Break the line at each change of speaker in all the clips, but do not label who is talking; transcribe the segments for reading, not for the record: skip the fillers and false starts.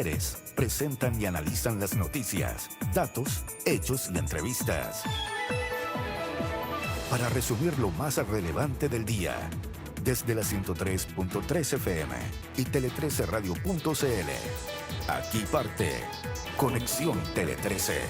Pérez presentan y analizan las noticias, datos, hechos y entrevistas. Para resumir lo más relevante del día, desde la 103.3 FM y tele13radio.cl. Aquí parte Conexión Tele 13.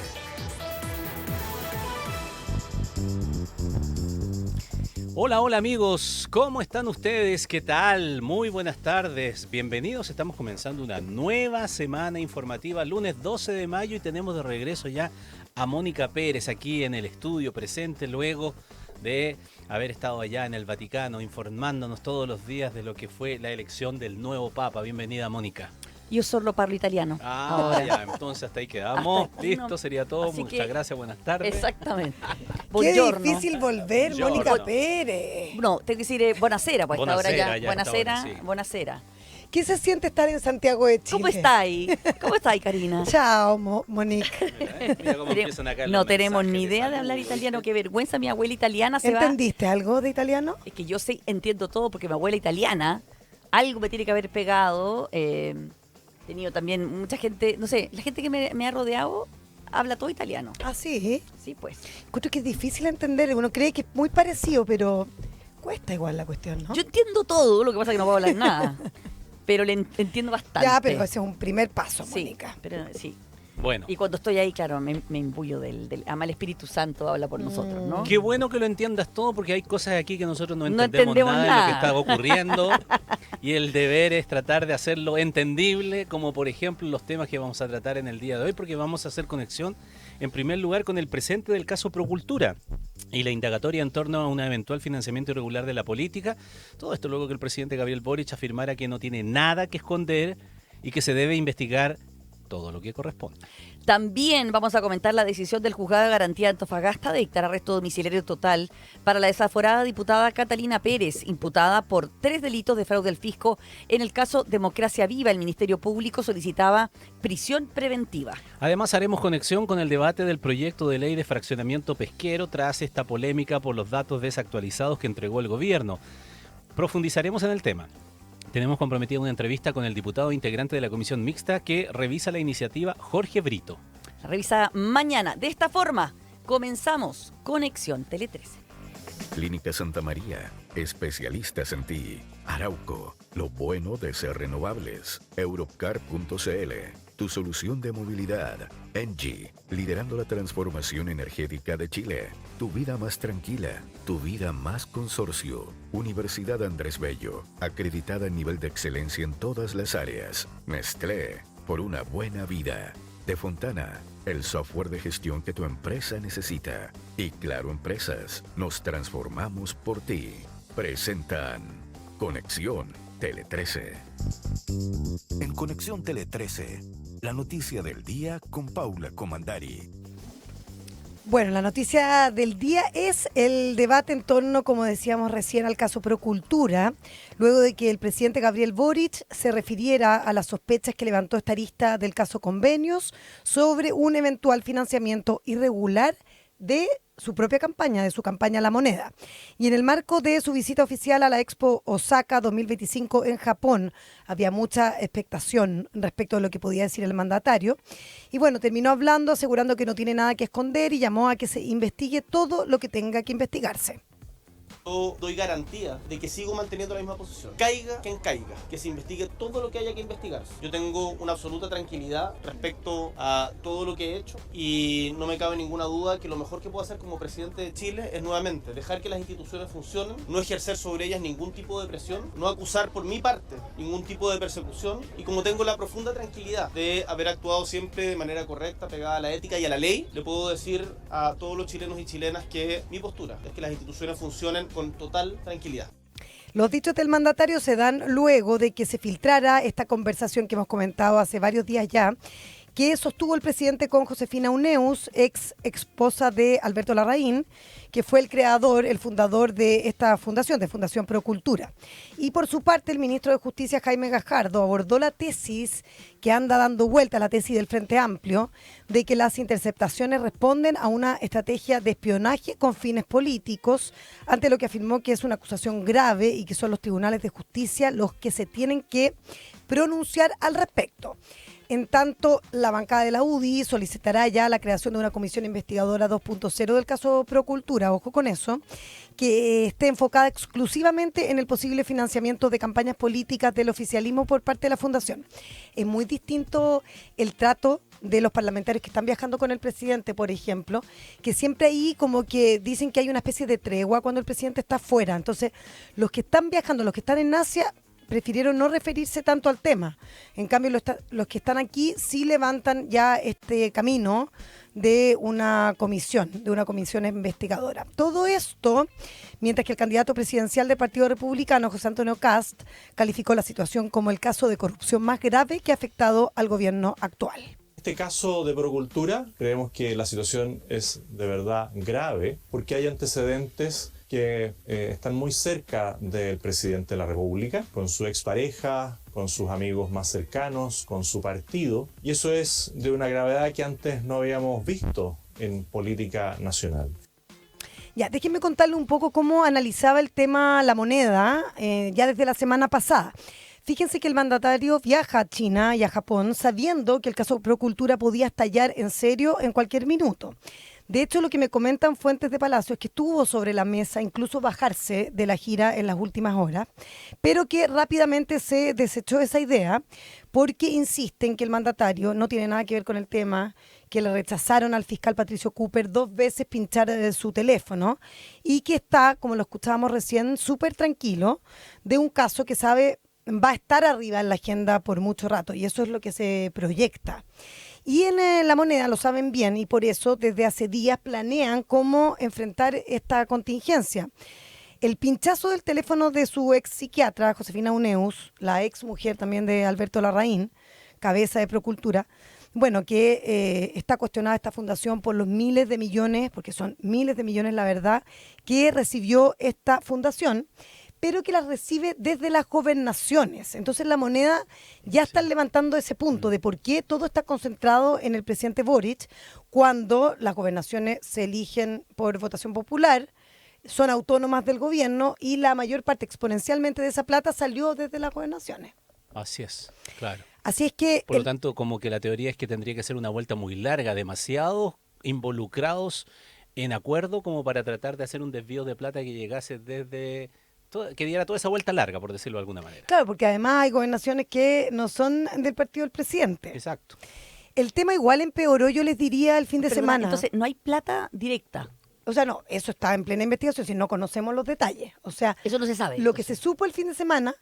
Hola, hola amigos, ¿cómo están ustedes? ¿Qué tal? Muy buenas tardes, bienvenidos. Estamos comenzando una nueva semana informativa, lunes 12 de mayo, y tenemos de regreso ya a Mónica Pérez aquí en el estudio presente, luego de haber estado allá en el Vaticano informándonos todos los días de lo que fue la elección del nuevo Papa. Bienvenida, Mónica.
Yo solo parlo italiano.
Ahora ya, entonces hasta ahí quedamos.
Hasta aquí
Listo,
no.
sería todo.
Así
Muchas
que,
gracias, buenas tardes.
Exactamente.
Qué
Buongiorno.
difícil volver,
Buongiorno.
Mónica Pérez.
No, tengo que decir buonasera, pues hasta ahora
Buonasera,
ya.
ya
Buonasera,
está ahora, sí.
buonasera.
¿Qué se siente estar en Santiago de Chile?
¿Cómo estáis? ¿Cómo estáis, Karina?
Chao, Mónica.
Mira cómo empiezan acá
No
los
tenemos ni
mensajes
idea de hablar
salud,
italiano.
¿viste?
Qué vergüenza, mi abuela italiana se va.
¿Entendiste algo de italiano?
Es que yo sé, entiendo todo porque mi abuela italiana, algo me tiene que haber pegado. He tenido también mucha gente, no sé, la gente que me ha rodeado habla todo italiano.
Ah, sí.
Sí, pues.
Encuentro que es difícil entender. Uno cree que es muy parecido, pero cuesta igual la cuestión, ¿no?
Yo entiendo todo, lo que pasa es que no puedo hablar nada. Pero le entiendo bastante.
Ya, pero ese es un primer paso,
Sí,
Mónica.
pero sí.
Bueno,
Y cuando estoy ahí, claro, me imbuyo del ama el Espíritu Santo habla por nosotros, ¿no?
qué bueno que lo entiendas todo, porque hay cosas aquí que nosotros no
No
entendemos
entendemos
nada de
nada.
lo que está ocurriendo. Y el deber es tratar de hacerlo entendible, como por ejemplo los temas que vamos a tratar en el día de hoy, porque vamos a hacer conexión en primer lugar con el presente del caso Procultura y la indagatoria en torno a un eventual financiamiento irregular de la política. Todo esto luego que el presidente Gabriel Boric afirmara que no tiene nada que esconder y que se debe investigar todo lo que corresponde.
También vamos a comentar la decisión del Juzgado de Garantía de Antofagasta de dictar arresto domiciliario total para la desaforada diputada Catalina Pérez, imputada por 3 delitos de fraude al fisco. En el caso Democracia Viva, el Ministerio Público solicitaba prisión preventiva.
Además, haremos conexión con el debate del proyecto de ley de fraccionamiento pesquero tras esta polémica por los datos desactualizados que entregó el gobierno. Profundizaremos en el tema. Tenemos comprometida una entrevista con el diputado integrante de la Comisión Mixta que revisa la iniciativa, Jorge Brito.
La revisa mañana. De esta forma, comenzamos Conexión Tele 13.
Clínica Santa María, especialistas en ti. Arauco, lo bueno de ser renovables. Europcar.cl, tu solución de movilidad. Engie, liderando la transformación energética de Chile. Tu vida más tranquila, tu vida más consorcio. Universidad Andrés Bello, acreditada en nivel de excelencia en todas las áreas. Nestlé, por una buena vida. De Fontana, el software de gestión que tu empresa necesita. Y Claro Empresas, nos transformamos por ti. Presentan Conexión Tele 13. En Conexión Tele 13, la noticia del día con Paula Comandari.
Bueno, la noticia del día es el debate en torno, como decíamos recién, al caso Procultura, luego de que el presidente Gabriel Boric se refiriera a las sospechas que levantó esta arista del caso Convenios sobre un eventual financiamiento irregular de su propia campaña, de su campaña La Moneda. Y en el marco de su visita oficial a la Expo Osaka 2025 en Japón, había mucha expectación respecto de lo que podía decir el mandatario. Y bueno, terminó hablando, asegurando que no tiene nada que esconder y llamó a que se investigue todo lo que tenga que investigarse.
Yo doy garantía de que sigo manteniendo la misma posición. Caiga quien caiga, que se investigue todo lo que haya que investigarse. Yo tengo una absoluta tranquilidad respecto a todo lo que he hecho y no me cabe ninguna duda que lo mejor que puedo hacer como presidente de Chile es nuevamente dejar que las instituciones funcionen, no ejercer sobre ellas ningún tipo de presión, no acusar por mi parte ningún tipo de persecución y como tengo la profunda tranquilidad de haber actuado siempre de manera correcta, pegada a la ética y a la ley, le puedo decir a todos los chilenos y chilenas que mi postura es que las instituciones funcionen con total tranquilidad.
Los dichos del mandatario se dan luego de que se filtrara esta conversación que hemos comentado hace varios días ya, que sostuvo el presidente con Josefina Uneus, ex esposa de Alberto Larraín, que fue el creador, el fundador de esta fundación, de Fundación Procultura. Y por su parte, el ministro de Justicia, Jaime Gajardo, abordó la tesis que anda dando vuelta, la tesis del Frente Amplio, de que las interceptaciones responden a una estrategia de espionaje con fines políticos, ante lo que afirmó que es una acusación grave y que son los tribunales de justicia los que se tienen que pronunciar al respecto. En tanto, la bancada de la UDI solicitará ya la creación de una comisión investigadora 2.0 del caso Procultura, ojo con eso, que esté enfocada exclusivamente en el posible financiamiento de campañas políticas del oficialismo por parte de la Fundación. Es muy distinto el trato de los parlamentarios que están viajando con el presidente, por ejemplo, que siempre ahí como que dicen que hay una especie de tregua cuando el presidente está fuera. Entonces, los que están viajando, los que están en Asia, prefirieron no referirse tanto al tema. En cambio, los que están aquí sí levantan ya este camino de una comisión investigadora. Todo esto, mientras que el candidato presidencial del Partido Republicano, José Antonio Kast, calificó la situación como el caso de corrupción más grave que ha afectado al gobierno actual.
Este caso de Procultura, creemos que la situación es de verdad grave porque hay antecedentes que están muy cerca del presidente de la República, con su expareja, con sus amigos más cercanos, con su partido, y eso es de una gravedad que antes no habíamos visto en política nacional.
Ya, déjenme contarle un poco cómo analizaba el tema La Moneda ya desde la semana pasada. Fíjense que el mandatario viaja a China y a Japón sabiendo que el caso Procultura podía estallar en serio en cualquier minuto. De hecho, lo que me comentan fuentes de Palacio es que estuvo sobre la mesa incluso bajarse de la gira en las últimas horas, pero que rápidamente se desechó esa idea porque insisten que el mandatario no tiene nada que ver con el tema, que le rechazaron al fiscal Patricio Cooper 2 veces pinchar su teléfono y que está, como lo escuchábamos recién, súper tranquilo de un caso que sabe va a estar arriba en la agenda por mucho rato y eso es lo que se proyecta. Y en La Moneda lo saben bien y por eso desde hace días planean cómo enfrentar esta contingencia. El pinchazo del teléfono de su ex psiquiatra, Josefina Uneus, la ex mujer también de Alberto Larraín, cabeza de Procultura, bueno, que está cuestionada esta fundación por los miles de millones, porque son miles de millones la verdad, que recibió esta fundación, pero que las recibe desde las gobernaciones. Entonces La Moneda ya está levantando ese punto de por qué todo está concentrado en el presidente Boric cuando las gobernaciones se eligen por votación popular, son autónomas del gobierno y la mayor parte exponencialmente de esa plata salió desde las gobernaciones.
Así es, claro.
Así es que...
Por lo tanto, como que la teoría es que tendría que ser una vuelta muy larga, demasiados involucrados en acuerdo como para tratar de hacer un desvío de plata que llegase desde... que diera toda esa vuelta larga, por decirlo de alguna manera.
Claro, porque además hay gobernaciones que no son del partido del presidente.
Exacto.
El tema igual empeoró, yo les diría, el fin de
Perdona,
semana.
Entonces, no hay plata directa.
O sea, no, eso está en plena investigación, si no conocemos los detalles. O sea,
Eso no se sabe.
lo que se supo el fin de semana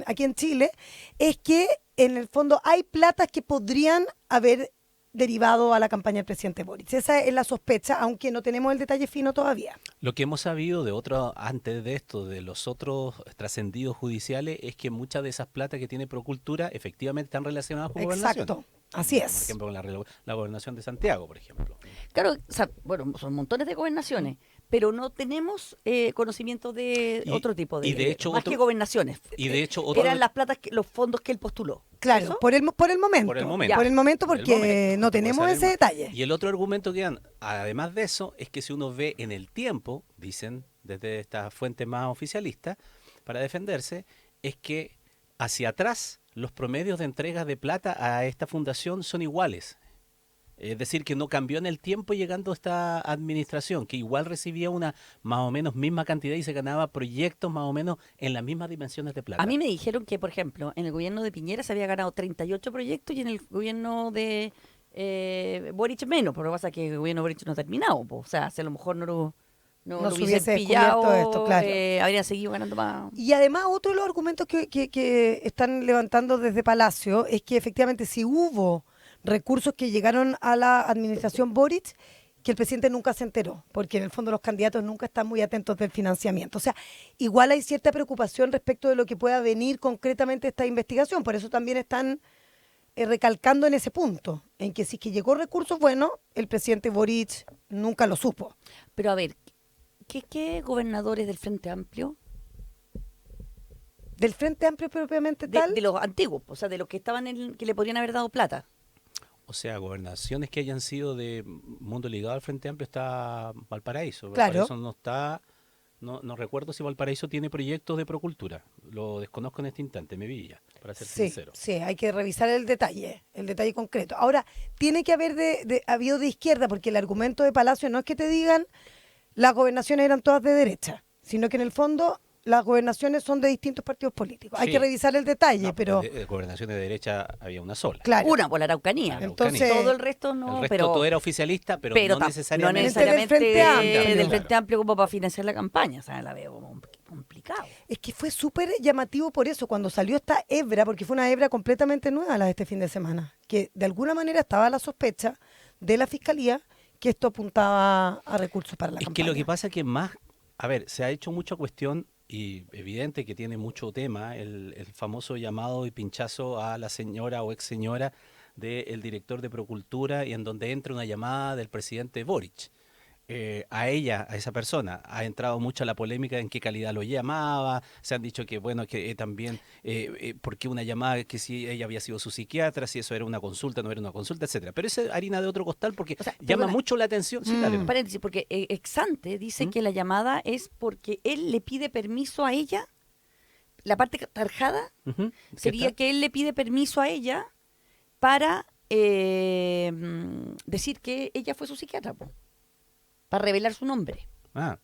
aquí en Chile es que en el fondo hay platas que podrían haber derivado a la campaña del presidente Boric. Esa es la sospecha, aunque no tenemos el detalle fino todavía.
Lo que hemos sabido de otro, antes de esto, de los otros trascendidos judiciales, es que muchas de esas platas que tiene Procultura efectivamente están relacionadas con gobernaciones.
Exacto, así
Por
es.
ejemplo, con la gobernación de Santiago, por ejemplo.
Claro, o sea, bueno, son montones de gobernaciones, pero no tenemos conocimiento de otro tipo de...
y de hecho
más
otro-
que gobernaciones.
Y de hecho,
Eran las platas, los fondos que él postuló.
Claro,
¿Eso?
por el momento.
Por el momento.
Por el momento
Por el
porque
momento,
no
porque
tenemos
puede
ese
salir
detalle.
Y el otro argumento que dan, además de eso, es que si uno ve en el tiempo, dicen desde esta fuente más oficialista, para defenderse, es que hacia atrás los promedios de entregas de plata a esta fundación son iguales. Es decir, que no cambió en el tiempo llegando a esta administración, que igual recibía una más o menos misma cantidad y se ganaba proyectos más o menos en las mismas dimensiones de plata.
A mí me dijeron que, por ejemplo, en el gobierno de Piñera se había ganado 38 proyectos y en el gobierno de Boric menos, pero lo que pasa es que el gobierno de Boric no ha terminado, po. O sea, si a lo mejor no lo
No se
hubiesen
hubiese
pillado,
descubierto esto, claro.
habrían seguido ganando más.
Y además, otro de los argumentos que están levantando desde Palacio es que efectivamente si hubo recursos que llegaron a la administración Boric, que el presidente nunca se enteró, porque en el fondo los candidatos nunca están muy atentos del financiamiento. O sea, igual hay cierta preocupación respecto de lo que pueda venir concretamente esta investigación, por eso también están recalcando en ese punto, en que si es que llegó recursos, bueno, el presidente Boric nunca lo supo.
Pero a ver, ¿qué gobernadores del Frente Amplio?
Del Frente Amplio propiamente
De,
tal,
de los antiguos, o sea, de los que estaban que le podrían haber dado plata.
O sea, gobernaciones que hayan sido de mundo ligado al Frente Amplio está Valparaíso.
Claro.
Valparaíso no está, no recuerdo si Valparaíso tiene proyectos de Procultura. Lo desconozco en este instante, me Villa. para ser
Sí,
sincero.
sí, hay que revisar el detalle concreto. Ahora, tiene que haber habido de izquierda, porque el argumento de Palacio no es que te digan las gobernaciones eran todas de derecha, sino que en el fondo las gobernaciones son de distintos partidos políticos. Hay
Sí.
que revisar el detalle,
No,
pero
de gobernaciones de derecha había una sola.
claro.
Una por la Araucanía.
Entonces,
Todo el resto no,
El resto
pero
todo era oficialista, pero, no
no
necesariamente.
necesariamente
Del Frente Amplio.
del
Claro.
Frente Amplio como para financiar la campaña. O sea, la veo como complicado.
es que fue súper llamativo por eso, cuando salió esta hebra, porque fue una hebra completamente nueva la de este fin de semana, que de alguna manera estaba la sospecha de la Fiscalía que esto apuntaba a recursos para la
Es
campaña.
que lo que pasa es que más, a ver, se ha hecho mucha cuestión y evidente que tiene mucho tema el famoso llamado y pinchazo a la señora o ex señora del director de Procultura y en donde entra una llamada del presidente Boric. A ella, a esa persona, ha entrado mucho la polémica en qué calidad lo llamaba, se han dicho que, bueno, que también, por qué una llamada, que si ella había sido su psiquiatra, si eso era una consulta, no era una consulta, etcétera. Pero eso es harina de otro costal porque
O sea,
llama
perdona.
mucho la atención. Sí, dale, nomás.
Paréntesis, porque Exante dice que la llamada es porque él le pide permiso a ella. La parte tarjada
Ujú. ¿Qué
sería
está?
que él le pide permiso a ella para decir que ella fue su psiquiatra, po, para revelar su nombre.
Ah,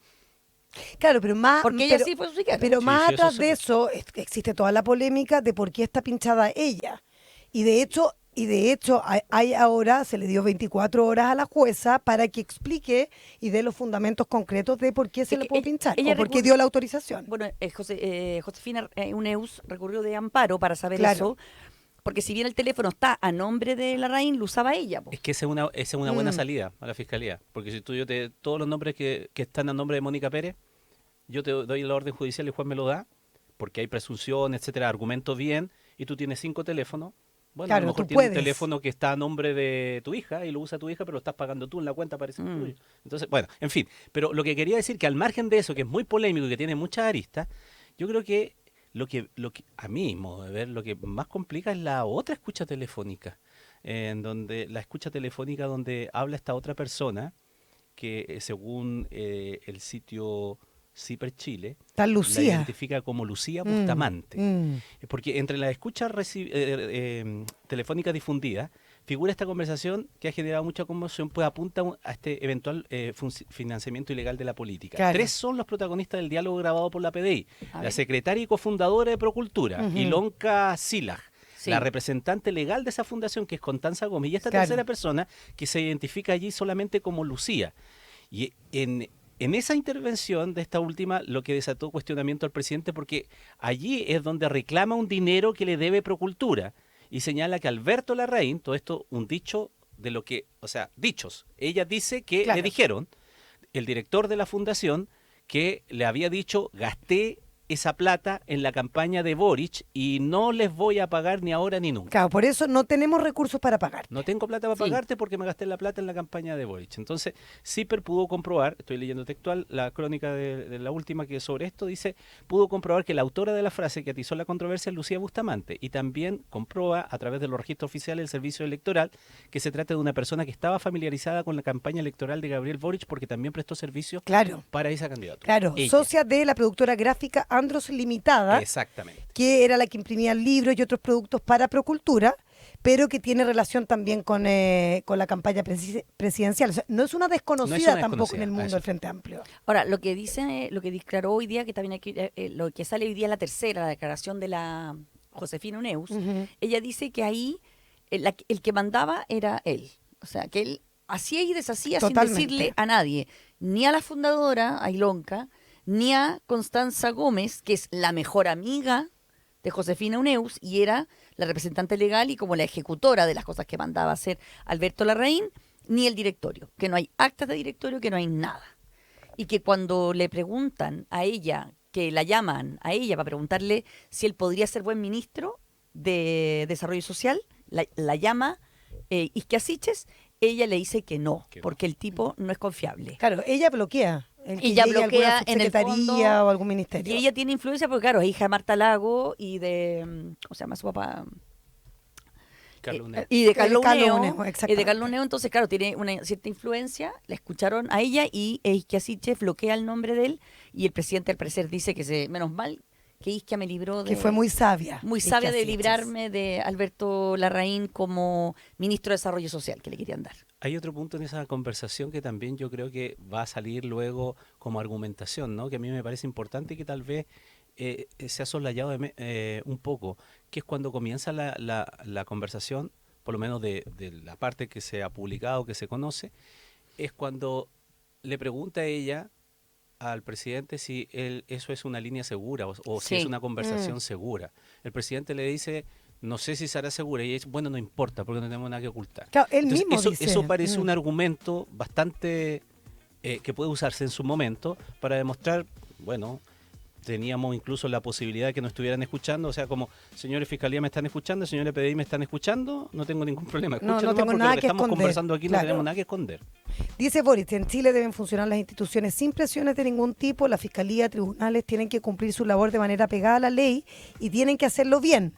Claro, pero más...
Porque ella
pero-
sí fue su psiquiatra.
Pero
Sí,
más
sí, eso
atrás
se
de
ve.
eso existe toda la polémica de por qué está pinchada ella. Y de hecho hay ahora, se le dio 24 horas a la jueza para que explique y dé los fundamentos concretos de por qué se
Es
le
que
puede
ella-
pinchar
ella
o por qué
recurre-
dio la autorización.
Bueno, Josefina Uneus recurrió de amparo para saber
Claro.
eso, porque si bien el teléfono está a nombre de Larraín, lo usaba ella, po.
es que esa es una buena
Mm.
salida a la fiscalía. Porque si todos los nombres que están a nombre de Mónica Pérez, yo te doy la orden judicial y el juez me lo da, porque hay presunción, etcétera, argumentos bien, y tú tienes 5 teléfonos. Bueno, a
Claro,
lo mejor
tú
tienes un
puedes.
teléfono que está a nombre de tu hija y lo usa tu hija, pero lo estás pagando tú en la cuenta, parece tuyo. Entonces, bueno, en fin. Pero lo que quería decir que al margen de eso, que es muy polémico y que tiene muchas aristas, yo creo que a mí, modo de ver, lo que más complica es la otra escucha telefónica, en donde la escucha telefónica donde habla esta otra persona que según el sitio Ciper Chile,
Está
la
Lucía.
identifica como Lucía Bustamante.
Mm.
Porque entre las escuchas telefónicas difundidas figura esta conversación que ha generado mucha conmoción, pues apunta a este eventual financiamiento ilegal de la política.
Claro.
3 son los protagonistas del diálogo grabado por la PDI.
A
La
ver.
secretaria y cofundadora de Procultura,
Ujú.
Ilonka Silag.
Sí.
La representante legal de esa fundación, que es Constanza Gómez, y esta
Claro.
tercera persona que se identifica allí solamente como Lucía. Y en esa intervención de esta última, lo que desató cuestionamiento al presidente, porque allí es donde reclama un dinero que le debe Procultura y señala que Alberto Larraín, todo esto un dicho de lo que, o sea, dichos, ella dice que
Claro.
le dijeron, el director de la fundación, que le había dicho, gasté esa plata en la campaña de Boric y no les voy a pagar ni ahora ni nunca.
Claro, por eso no tenemos recursos para pagar.
No tengo plata para
Sí.
pagarte porque me gasté la plata en la campaña de Boric. Entonces, Ciper pudo comprobar, estoy leyendo textual, la crónica de la última que sobre esto dice, pudo comprobar que la autora de la frase que atizó la controversia es Lucía Bustamante y también comprueba a través de los registros oficiales del servicio electoral que se trata de una persona que estaba familiarizada con la campaña electoral de Gabriel Boric porque también prestó servicio
Claro,
para esa candidatura.
claro.
Ella.
Socia de la productora gráfica Andros Limitada,
Exactamente.
que era la que imprimía libros y otros productos para Procultura, pero que tiene relación también con la campaña presidencial. O sea, no es una desconocida tampoco en el
desconocida,
mundo
eso.
del Frente Amplio.
Ahora, lo que dice, lo que declaró hoy día, que también aquí, lo que sale hoy día en la tercera, la declaración de la Josefina Uneus,
Ujú.
ella dice que ahí el que mandaba era él. O sea, que él hacía y deshacía
Totalmente.
sin decirle a nadie, ni a la fundadora, a Ilonka, ni a Constanza Gómez, que es la mejor amiga de Josefina Uneus y era la representante legal y como la ejecutora de las cosas que mandaba a hacer Alberto Larraín, ni el directorio, que no hay actas de directorio, que no hay nada. Y que cuando le preguntan a ella, que la llaman a ella para preguntarle si él podría ser buen ministro de Desarrollo Social, la llama Isquia Siches, ella le dice que no,
Que no.
porque el tipo no es confiable.
Claro, ella bloquea. El que
Ella
llegue a
bloquea
alguna
en el
subsecretaría
fondo,
o algún
Y
ministerio.
ella tiene influencia porque, claro, es hija de Marta Lago y de, ¿cómo se llama su papá?
Carlos Uneo.
Y de Carlos
Carlos
Uneo,
Uneo,
y de
exactamente.
Carlos Uneo, entonces, claro, tiene una cierta influencia, la escucharon a ella y Isquia Siches bloquea el nombre de él y el presidente al parecer dice que menos mal que Isquia me libró de...
Que fue muy sabia.
Muy
Isquia
sabia de
Siches.
librarme de Alberto Larraín como ministro de Desarrollo Social, que le querían dar.
Hay otro punto en esa conversación que también yo creo que va a salir luego como argumentación, ¿no? Que a mí me parece importante y que tal vez se ha soslayado un poco, que es cuando comienza la conversación, por lo menos de la parte que se ha publicado, que se conoce, es cuando le pregunta a ella al presidente si eso es una línea segura o si
Sí.
es una conversación segura. El presidente le dice, no sé si será segura, y ella dice, bueno, no importa, porque no tenemos nada que ocultar.
Claro, él
Entonces,
mismo dice.
eso parece un argumento bastante que puede usarse en su momento para demostrar, bueno, teníamos incluso la posibilidad de que nos estuvieran escuchando, o sea, como, señores Fiscalía me están escuchando, señores PDI me están escuchando, no tengo ningún problema.
No,
Escuchen
no
nomás
tengo
porque
nada
lo que
que
estamos
esconder,
conversando aquí
claro.
no tenemos nada que esconder.
Dice Boric, en Chile deben funcionar las instituciones sin presiones de ningún tipo, la fiscalía, tribunales tienen que cumplir su labor de manera pegada a la ley y tienen que hacerlo bien.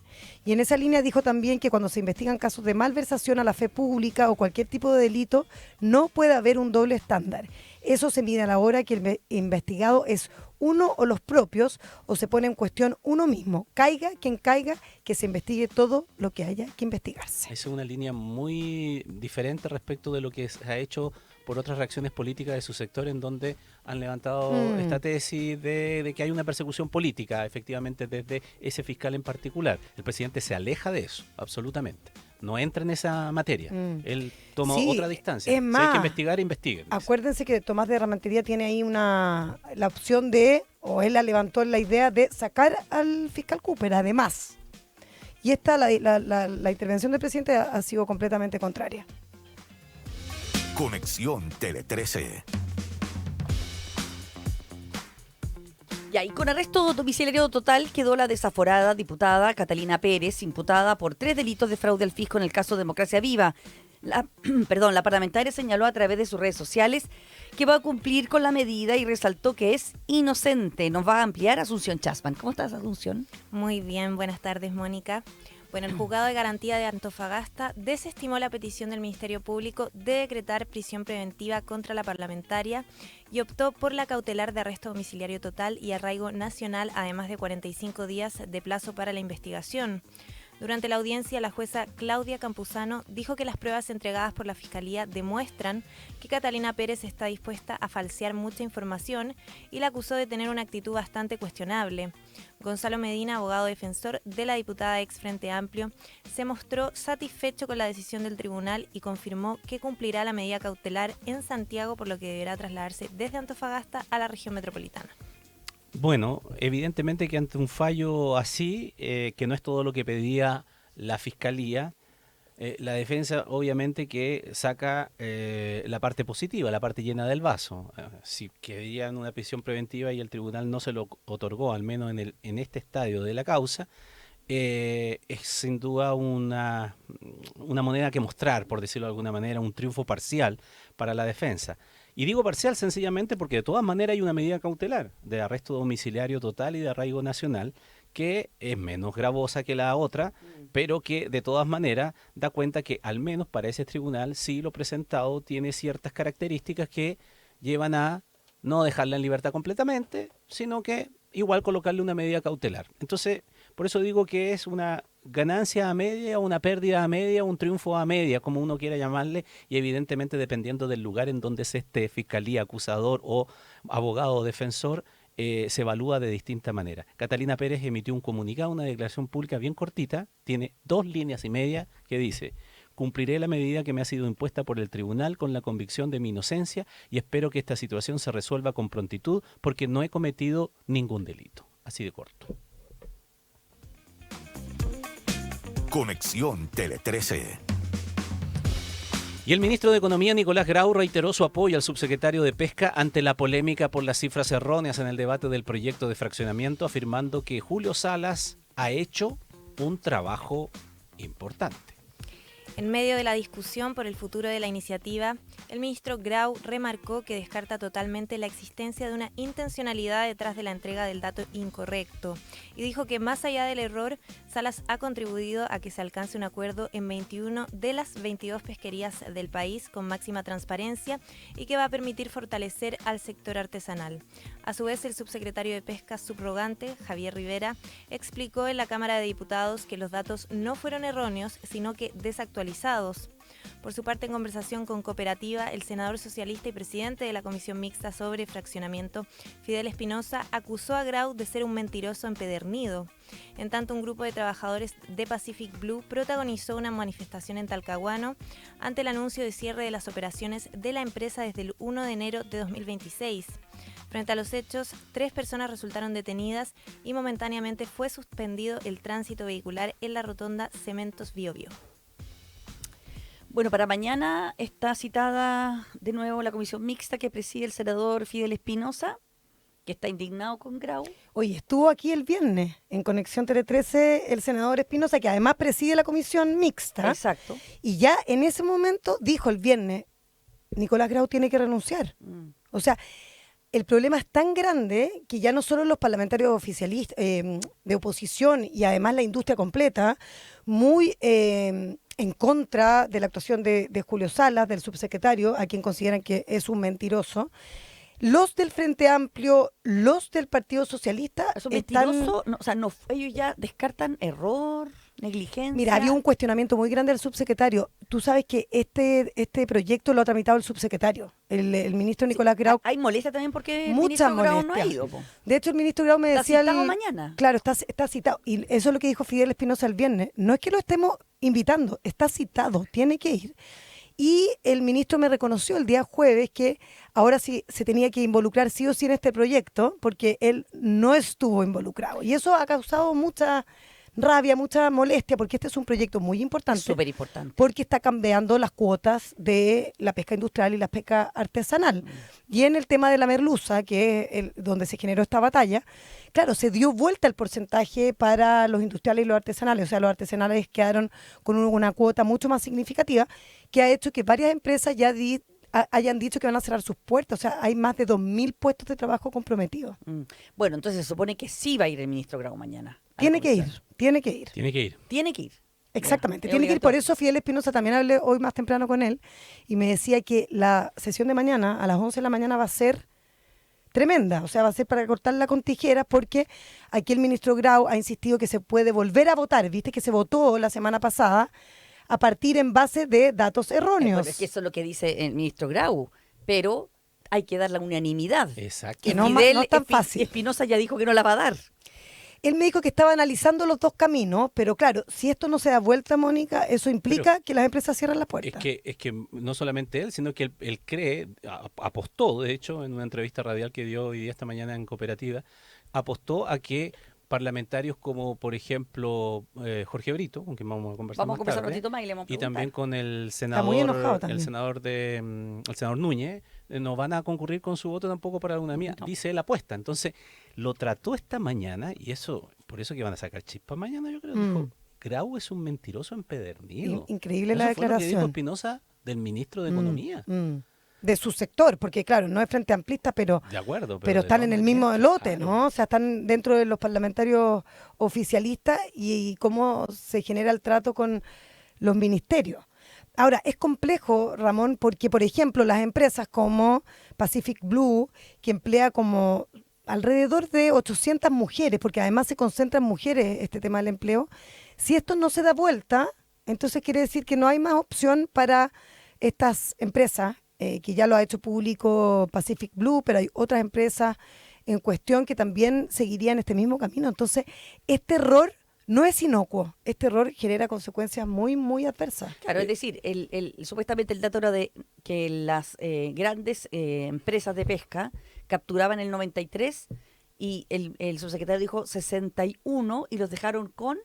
Y en esa línea dijo también que cuando se investigan casos de malversación a la fe pública o cualquier tipo de delito, no puede haber un doble estándar. Eso se mide a la hora que el investigado es uno o los propios, o se pone en cuestión uno mismo. Caiga quien caiga, que se investigue todo lo que haya que investigarse.
Esa es una línea muy diferente respecto de lo que se ha hecho por otras reacciones políticas de su sector, en donde han levantado esta tesis de que hay una persecución política, efectivamente, desde ese fiscal en particular. El presidente se aleja de eso, absolutamente. No entra en esa materia. Él toma
Sí,
otra distancia.
es
Si hay
más,
que investigar, investiguen. dice.
Acuérdense que Tomás de Ramantería tiene ahí la opción de, o él la levantó la idea de sacar al fiscal Cooper, además. Y la intervención del presidente ha sido completamente contraria.
Conexión Tele 13.
Y con arresto domiciliario total quedó la desaforada diputada Catalina Pérez, imputada por 3 delitos de fraude al fisco en el caso Democracia Viva. La parlamentaria señaló a través de sus redes sociales que va a cumplir con la medida y resaltó que es inocente. Nos va a ampliar Asunción Chasman. ¿Cómo estás, Asunción?
Muy bien, buenas tardes, Mónica. Bueno, el Juzgado de Garantía de Antofagasta desestimó la petición del Ministerio Público de decretar prisión preventiva contra la parlamentaria y optó por la cautelar de arresto domiciliario total y arraigo nacional, además de 45 días de plazo para la investigación. Durante la audiencia, la jueza Claudia Campuzano dijo que las pruebas entregadas por la Fiscalía demuestran que Catalina Pérez está dispuesta a falsear mucha información y la acusó de tener una actitud bastante cuestionable. Gonzalo Medina, abogado defensor de la diputada ex Frente Amplio, se mostró satisfecho con la decisión del tribunal y confirmó que cumplirá la medida cautelar en Santiago, por lo que deberá trasladarse desde Antofagasta a la región metropolitana.
Bueno, evidentemente que ante un fallo así, que no es todo lo que pedía la Fiscalía, la defensa obviamente que saca la parte positiva, la parte llena del vaso. Si querían una prisión preventiva y el tribunal no se lo otorgó, al menos en este estadio de la causa, es sin duda una moneda que mostrar, por decirlo de alguna manera, un triunfo parcial para la defensa. Y digo parcial sencillamente porque de todas maneras hay una medida cautelar de arresto domiciliario total y de arraigo nacional que es menos gravosa que la otra, pero que de todas maneras da cuenta que al menos para ese tribunal sí lo presentado tiene ciertas características que llevan a no dejarla en libertad completamente, sino que igual colocarle una medida cautelar. Entonces, por eso digo que es una ganancia a media, una pérdida a media, un triunfo a media, como uno quiera llamarle, y evidentemente dependiendo del lugar en donde se esté, fiscalía, acusador o abogado o defensor, se evalúa de distinta manera. Catalina Pérez emitió un comunicado, una declaración pública bien cortita, tiene 2 líneas y media, que dice: cumpliré la medida que me ha sido impuesta por el tribunal con la convicción de mi inocencia y espero que esta situación se resuelva con prontitud porque no he cometido ningún delito. Así de corto.
Conexión Tele 13.
Y el ministro de Economía, Nicolás Grau, reiteró su apoyo al subsecretario de Pesca ante la polémica por las cifras erróneas en el debate del proyecto de fraccionamiento, afirmando que Julio Salas ha hecho un trabajo importante.
En medio de la discusión por el futuro de la iniciativa, el ministro Grau remarcó que descarta totalmente la existencia de una intencionalidad detrás de la entrega del dato incorrecto y dijo que más allá del error, Salas ha contribuido a que se alcance un acuerdo en 21 de las 22 pesquerías del país con máxima transparencia y que va a permitir fortalecer al sector artesanal. A su vez, el subsecretario de Pesca subrogante, Javier Rivera, explicó en la Cámara de Diputados que los datos no fueron erróneos, sino que desactualizados. Por su parte, en conversación con Cooperativa, el senador socialista y presidente de la Comisión Mixta sobre Fraccionamiento, Fidel Espinosa, acusó a Grau de ser un mentiroso empedernido. En tanto, un grupo de trabajadores de Pacific Blue protagonizó una manifestación en Talcahuano ante el anuncio de cierre de las operaciones de la empresa desde el 1 de enero de 2026. Frente a los hechos, 3 personas resultaron detenidas y momentáneamente fue suspendido el tránsito vehicular en la rotonda Cementos Biobío.
Bueno, para mañana está citada de nuevo la comisión mixta que preside el senador Fidel Espinosa, que está indignado con Grau.
Oye, estuvo aquí el viernes en Conexión Tele 13 el senador Espinosa, que además preside la comisión mixta.
Exacto.
Y ya en ese momento dijo el viernes, Nicolás Grau tiene que renunciar. O sea, el problema es tan grande que ya no solo los parlamentarios oficialistas de oposición y además la industria completa, muy en contra de la actuación de Julio Salas, del subsecretario, a quien consideran que es un mentiroso. Los del Frente Amplio, los del Partido Socialista
¿Eso
están...
mentiroso? No, o sea, no, ellos ya descartan error, negligencia.
Mira, había un cuestionamiento muy grande del subsecretario. Tú sabes que este proyecto lo ha tramitado el subsecretario, el ministro Nicolás Grau.
Hay molestia también porque el
Mucha
ministro Grau no ha
molestia.
ido, po.
De hecho, el ministro Grau me
Está
decía...
citado mañana.
Claro, está citado. Y eso es lo que dijo Fidel Espinosa el viernes. No es que lo estemos invitando, está citado, tiene que ir. Y el ministro me reconoció el día jueves que ahora sí se tenía que involucrar sí o sí en este proyecto, porque él no estuvo involucrado. Y eso ha causado mucha rabia, mucha molestia, porque este es un proyecto muy importante.
Súper importante.
Porque está cambiando las cuotas de la pesca industrial y la pesca artesanal. Y en el tema de la merluza, que es donde se generó esta batalla, claro, se dio vuelta el porcentaje para los industriales y los artesanales. O sea, los artesanales quedaron con una cuota mucho más significativa, que ha hecho que varias empresas ya hayan dicho que van a cerrar sus puertas. O sea, hay más de 2.000 puestos de trabajo comprometidos.
Bueno, entonces se supone que sí va a ir el ministro Grau mañana.
Tiene que ir, tiene que ir.
Tiene que ir.
Tiene que ir.
Exactamente,
Ya,
tiene que ir.
obligatorio.
Por eso Fidel Espinosa también hablé hoy más temprano con él y me decía que la sesión de mañana, a las 11 de la mañana, va a ser tremenda. O sea, va a ser para cortarla con tijeras, porque aquí el ministro Grau ha insistido que se puede volver a votar. Viste que se votó la semana pasada a partir en base de datos erróneos.
Bueno, es que eso es lo que dice el ministro Grau, pero hay que dar la unanimidad.
Exacto.
Que
Y
no
Fidel
es tan fácil.
Espinosa ya dijo que no la va a dar.
Él me dijo que estaba analizando los dos caminos, pero claro, si esto no se da vuelta, Mónica, eso implica que las empresas cierran las puertas.
Es que no solamente él, sino que él cree, apostó, de hecho, en una entrevista radial que dio hoy día esta mañana en Cooperativa, apostó a que parlamentarios como, por ejemplo, Jorge Brito, con quien vamos a conversar
Vamos a
más
conversar un
tarde,
ratito más y le vamos a
y
preguntar.
también con el
muy enojado
senador,
también.
el senador Núñez, no van a concurrir con su voto tampoco para una mía,
No.
dice él apuesta. Entonces, lo trató esta mañana y eso, por eso que van a sacar chispas mañana, yo creo. Dijo, Grau es un mentiroso empedernido.
Increíble
Eso
la
fue lo que dijo
declaración.
Espinosa del ministro de Economía.
De su sector, porque claro, no es Frente Amplista, pero
De acuerdo,
pero
de
están
todas
en el mismo
maneras,
lote,
claro.
¿no? O sea, están dentro de los parlamentarios oficialistas y cómo se genera el trato con los ministerios. Ahora, es complejo, Ramón, porque, por ejemplo, las empresas como Pacific Blue, que emplea como alrededor de 800 mujeres, porque además se concentran mujeres este tema del empleo, si esto no se da vuelta, entonces quiere decir que no hay más opción para estas empresas, que ya lo ha hecho público Pacific Blue, pero hay otras empresas en cuestión que también seguirían este mismo camino. Entonces, este error no es inocuo, este error genera consecuencias muy, muy adversas.
Claro, es decir, supuestamente el dato era de que las grandes empresas de pesca capturaban el 93 y el subsecretario dijo 61 y los dejaron con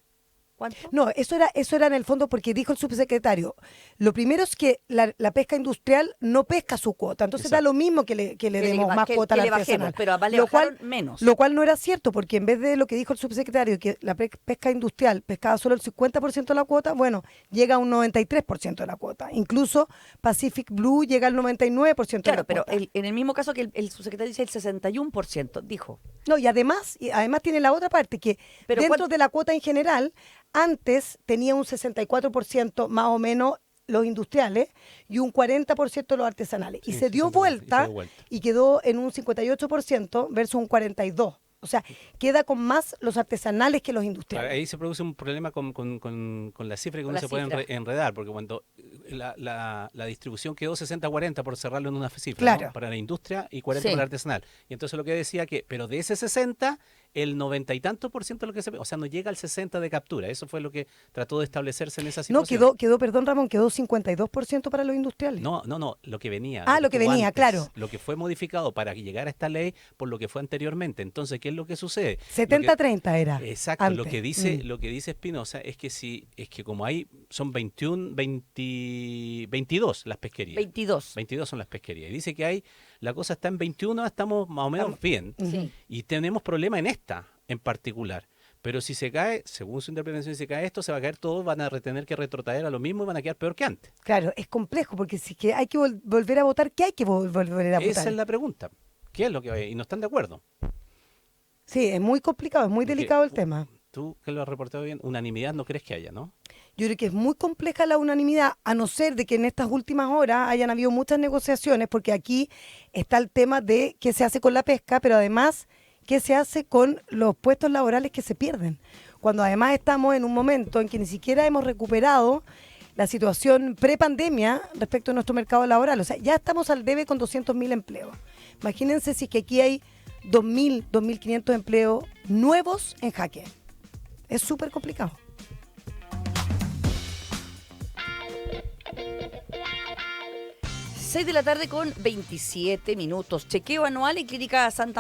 ¿Cuánto?
No, eso era en el fondo porque dijo el subsecretario. Lo primero es que la pesca industrial no pesca su cuota, entonces
Exacto.
da lo mismo que le demos más cuota
que
a
le
la
bajemos,
artesanal.
pero además le
Lo cual-
bajaron menos.
Lo cual no era cierto, porque en vez de lo que dijo el subsecretario, que la pesca industrial pescaba solo el 50% de la cuota, bueno, llega a un 93% de la cuota. Incluso Pacific Blue llega al 99% de
Claro,
la
pero
cuota.
en el mismo caso que el subsecretario dice el 61%, dijo.
No, y además tiene la otra parte, que
Pero
dentro
¿cuál-
de la cuota en general, antes tenía un 64% más o menos los industriales y un 40% los artesanales. Y
Sí,
se dio
60%,
vuelta
y se dio vuelta.
y quedó en un 58% versus un 42%. O sea, queda con más los artesanales que los
Claro,
industriales.
ahí se produce un problema con la cifra que
Con
uno
la
se puede
cifra.
enredar, porque cuando la distribución quedó 60-40 por cerrarlo en una cifra,
Claro.
¿no? Para la industria y 40
Sí.
para la artesanal. Y entonces lo que decía que, pero de ese 60, el 90 y tanto por ciento de lo que o sea, no llega al 60 de captura. Eso fue lo que trató de establecerse en esa
No,
situación.
perdón Ramón, quedó 52% para los industriales.
No, lo que venía.
Ah, lo que
estuvo
venía,
antes,
claro.
Lo que fue modificado para llegar a esta ley por lo que fue anteriormente. Entonces, ¿qué es lo que sucede? Lo que-
70-30 era.
Exacto,
antes.
lo que dice Espinosa es que como hay son 22 las pesquerías.
22.
22 son las pesquerías. Y dice que la cosa está en 21, estamos más o menos bien.
Sí.
Y tenemos problema en esta en particular. Pero si se cae, según su interpretación, si se cae esto, se va a caer todo, van a tener que retrotraer a lo mismo y van a quedar peor que antes.
Claro, es complejo porque si que hay que volver a votar, ¿qué hay que volver a votar?
Esa es la pregunta. ¿Qué es lo que hay? Y no están de acuerdo.
Sí, es muy complicado, es muy
Porque
delicado el tema.
Tú que lo has reportado bien, unanimidad no crees que haya, ¿no?
Yo creo que es muy compleja la unanimidad, a no ser de que en estas últimas horas hayan habido muchas negociaciones, porque aquí está el tema de qué se hace con la pesca, pero además qué se hace con los puestos laborales que se pierden. Cuando además estamos en un momento en que ni siquiera hemos recuperado la situación pre-pandemia respecto a nuestro mercado laboral. O sea, ya estamos al debe con 200.000 empleos. Imagínense si es que aquí hay 2.000, 2.500 empleos nuevos en jaque. Es súper complicado.
Seis de la tarde con 27 minutos. Chequeo anual en Clínica Santa